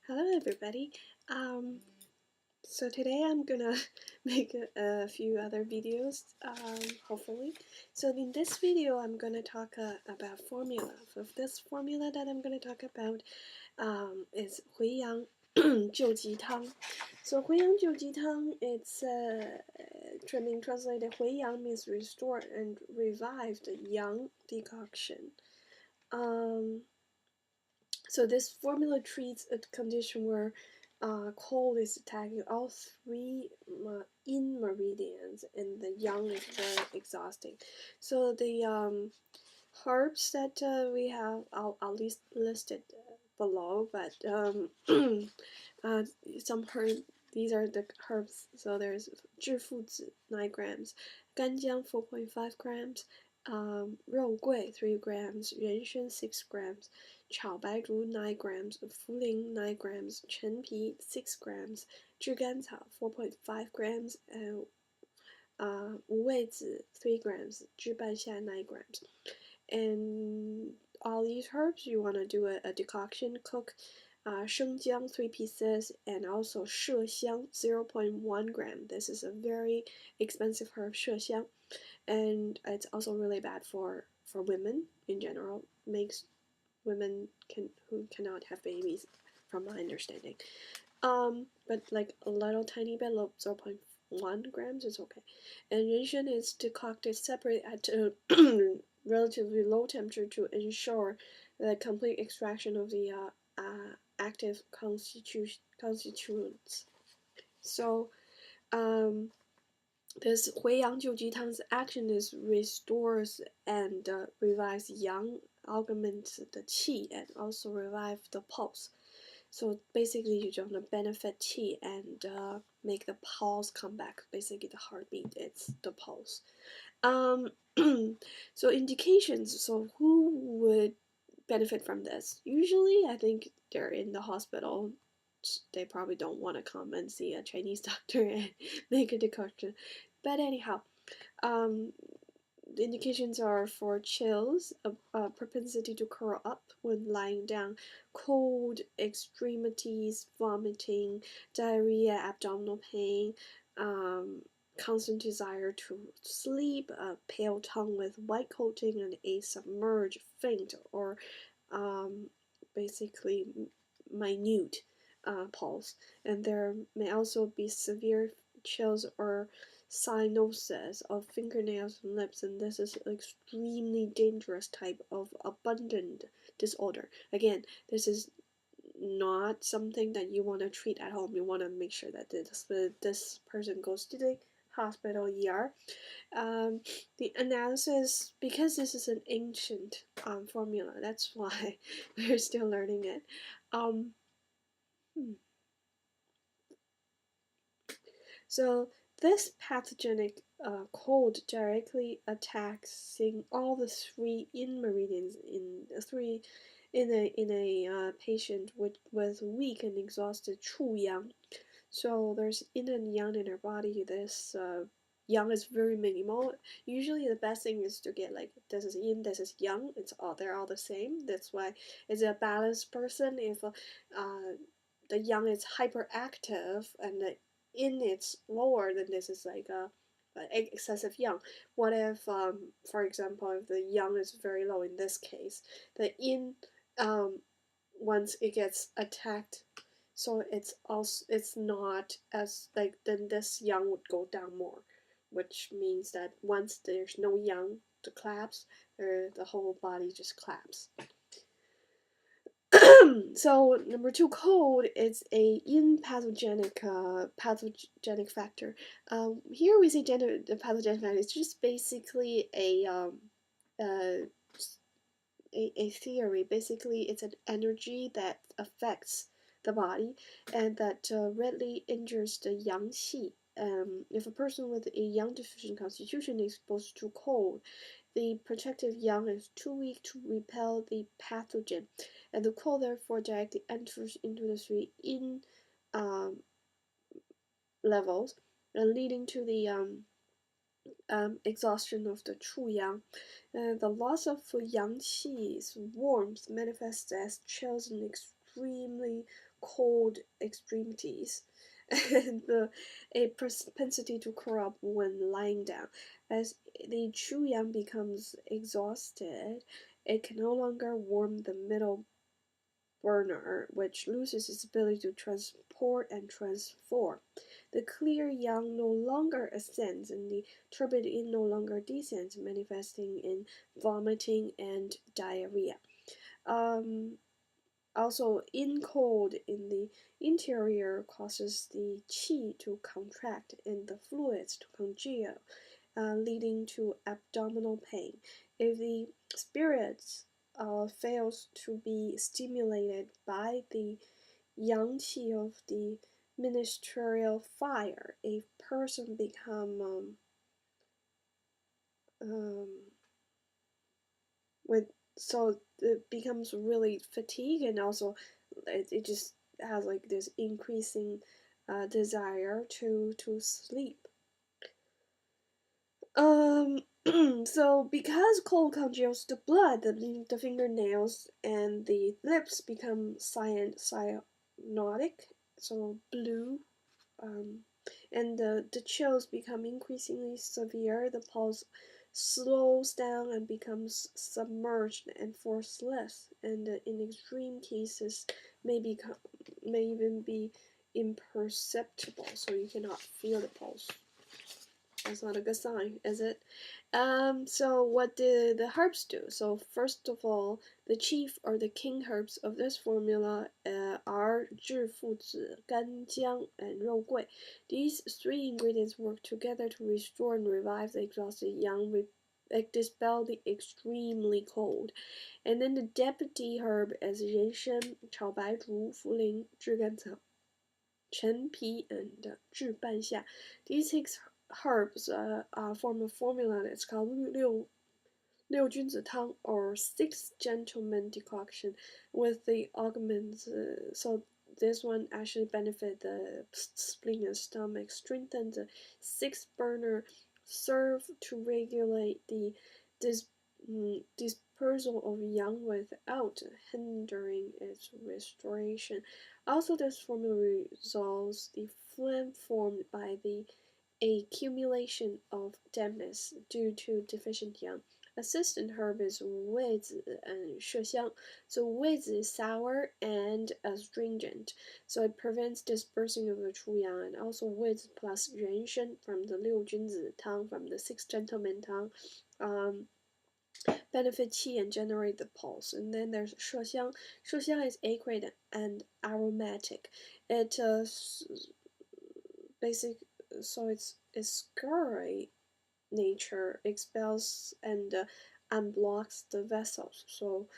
Hello everybody. So today I'm gonna make a few other videos, hopefully. So in this video I'm gonna talk about formula. So this formula that I'm gonna talk about is 回阳救急汤. So 回阳救急汤, it's translated 回阳 means restore and revive the yang decoction. So this formula treats a condition where cold is attacking all three in meridians, and the yang is very exhausting. So the herbs that we have, I'll list it below, but some herbs. These are the herbs. So there's 致附子 9 grams, 干姜 4.5 grams, 肉桂 3 grams, 人参 6 grams, 炒白术 9 grams, 茯苓 9 grams, 陈皮 6 grams, 炙甘草 4.5 grams, and 五味子 3 grams, 炙半夏 9 grams. And all these herbs, you want to do a decoction, cook 生姜 3 pieces, and also 麝香 0.1 gram. This is a very expensive herb, 麝香, and it's also really bad for women in general. Makes women who cannot have babies, from my understanding. But like a little tiny bit, 0.1 grams is okay. And 人参 is decocted separate at a relatively low temperature to ensure the complete extraction of the active constituents. So, this 回阳救急汤's action is restores and revives yang, augments the qi, and also revive the pulse. So basically, you want to benefit qi and make the pulse come back. Basically, the heartbeat, it's the pulse. So indications. So who would benefit from this? Usually, I think they're in the hospital. They probably don't want to come and see a Chinese doctor and make a decoction. But anyhow, the indications are for chills, a propensity to curl up when lying down, cold extremities, vomiting, diarrhea, abdominal pain, constant desire to sleep, a pale tongue with white coating, and a submerged faint or basically minute pulse. And there may also be severe chills or cyanosis of fingernails and lips, and this is an extremely dangerous type of abundant disorder. Again, this is not something that you want to treat at home. You want to make sure that this person goes to the hospital, ER. The analysis, because this is an ancient formula, that's why we're still learning it. So this pathogenic cold directly attacks all the three in meridians in a patient with weak and exhausted 处阳. So there's yin and yang in our body. This yang is very minimal. Usually the best thing is to get like this is yin, this is yang. They're all the same. That's why it's a balanced person. If the yang is hyperactive and the yin it's lower, then this is like a excessive yang. What if, for example, if the yang is very low in this case, the yin, once it gets attacked, so it's not as like, then this yang would go down more, which means that once there's no yang to collapse, the whole body just collapses. So number 2, cold is a pathogenic factor. Here we see the pathogenic factor. It's just basically a theory. Basically, it's an energy that affects the body and that readily injures the yang qi. If a person with a yang deficient constitution is exposed to cold, the protective yang is too weak to repel the pathogen, and the cold therefore directly enters into the 3 yin levels, leading to the exhaustion of the 处阳. The loss of yang qi's warmth manifests as chills and extremely cold extremities and a propensity to curl up when lying down. As the HuiYang becomes exhausted, it can no longer warm the middle burner, which loses its ability to transport and transform. The clear yang no longer ascends, and the turbid yin no longer descends, manifesting in vomiting and diarrhea. Also, in cold in the interior causes the qi to contract and the fluids to congeal, leading to abdominal pain. If the spirits fails to be stimulated by the yang qi of the ministerial fire, a person become with so it becomes really fatigued, and also it just has like this increasing desire to sleep. So because cold congeals the blood, the fingernails and the lips become cyanotic, so blue, and the chills become increasingly severe. The pulse slows down and becomes submerged and forceless, and in extreme cases may even be imperceptible, so you cannot feel the pulse. That's not a good sign, is it? So what did the herbs do? So first of all, the chief or the king herbs of this formula are 致附子, 干姜, and 肉桂. These three ingredients work together to restore and revive the exhausted yang, dispel the extremely cold. And then the deputy herb is 人参, 炒白术, 茯苓, 炙甘草, 陈皮, and 炙半夏. These 6 herbs form a formula that's called 六君子汤 or 6 gentlemen decoction with the augments. So this one actually benefit the spleen and stomach, strengthen the 6 burner, serve to regulate the dispersal of yang without hindering its restoration. Also, this formula resolves the phlegm formed by the accumulation of dampness due to deficient yang. Assistant herb is 味子 and 麝香. So 味子 is sour and astringent, so it prevents dispersing of the true yang. And also 味子 plus 人参 from the 六君子汤, from the 6 gentlemen tang, benefit qi and generate the pulse. And then there's 麝香. 麝香 is acrid and aromatic. It so its scurry nature expels and unblocks the vessels. So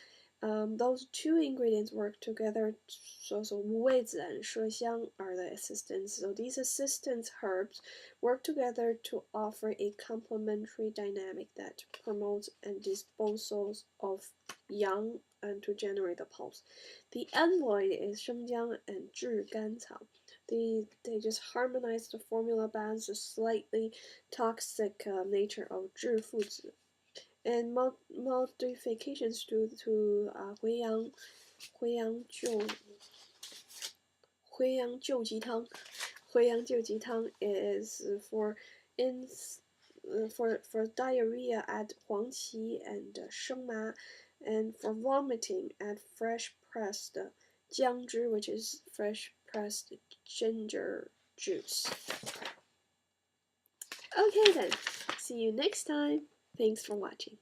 those 2 ingredients work together. So 味子 and 麝香 are the assistants. So these assistants herbs work together to offer a complementary dynamic that promotes and disposes of yang and to generate the pulse. The envoy is 生姜 and 炙甘草. They just harmonize the formula, balance the slightly toxic nature of 致附子, and modifications to 回阳救急汤 is for diarrhea add 黄芪 and 生麻, and for vomiting add fresh pressed 姜汁, which is fresh pressed ginger juice. Okay then, see you next time. Thanks for watching.